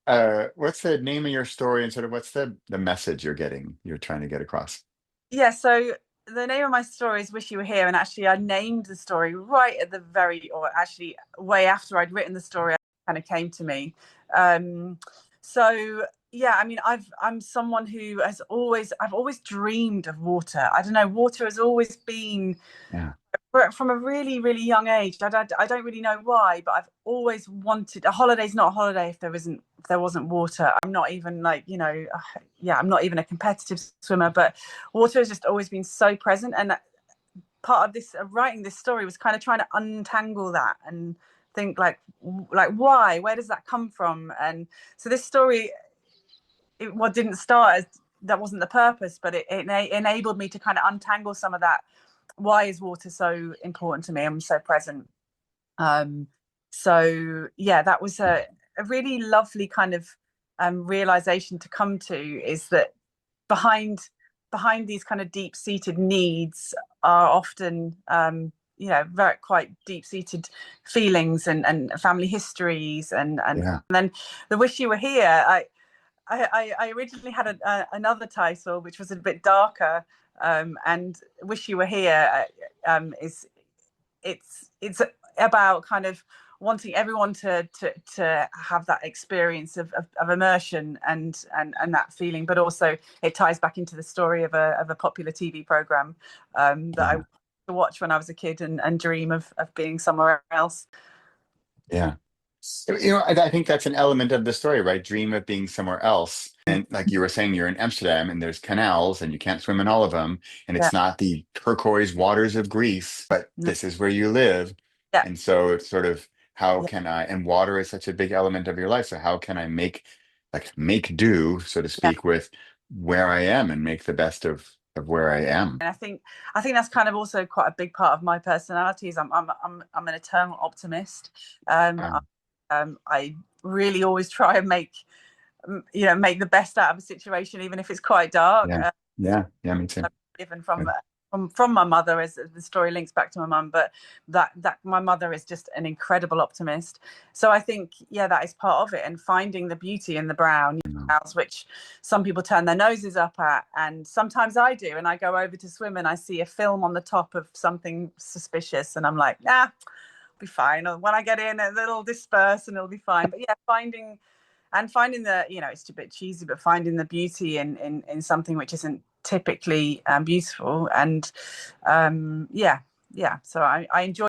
What's the name of your story and sort of what's the message you're trying to get across? Yeah, so the name of my story is Wish You Were Here. And actually, I named the story right at the or actually, way after I'd written the story, it kind of came to me. Um, so, yeah, I mean, I'm someone who I've always dreamed of water. I don't know, water has always been Yeah. from a really, really young age. I don't really know why, but I've always wanted a holiday's not a holiday if there wasn't water. I'm not even like, yeah, I'm not even a competitive swimmer, but water has just always been so present. And part of this writing this story was kind of trying to untangle that and think like why, where does that come from? And so this story, what didn't start as that wasn't the purpose, but it enabled me to kind of untangle some of that. Why is water so important to me and so present? Um, so yeah, that was a really lovely kind of realization to come to, is that behind these kind of deep seated needs are often very quite deep seated feelings and family histories and Yeah. then the Wish You Were Here. I originally had another title which was a bit darker, and Wish You Were Here is it's about kind of wanting everyone to have that experience of immersion and that feeling, but also it ties back into the story of a popular TV program that I Yeah. used to watch when I was a kid and dream of being somewhere else. Yeah. I think that's an element of the story, right? Dream of being somewhere else. And like you were saying, you're in Amsterdam and there's canals and you can't swim in all of them. And Yeah, it's not the turquoise waters of Greece, but no, this is where you live. yeah, And so it's sort of how yeah, can and water is such a big element of your life. So how can I make do, so to yeah. speak, with where I am and make the best of where I am? And I think that's kind of also quite a big part of my personality. Is I'm an eternal optimist. Um, I really always try and make the best out of a situation, even if it's quite dark. yeah. Yeah. Yeah, me too. Given from my mother, as the story links back to my mum, but that my mother is just an incredible optimist. So I think, yeah, that is part of it, and finding the beauty in the brown, which some people turn their noses up at, and sometimes I do. And I go over to swim and I see a film on the top of something suspicious, and I'm like, nah, be fine. Or when I get in, it'll disperse and it'll be fine. But yeah, finding the, it's a bit cheesy, but finding the beauty in something which isn't typically beautiful. And yeah, yeah. So I enjoy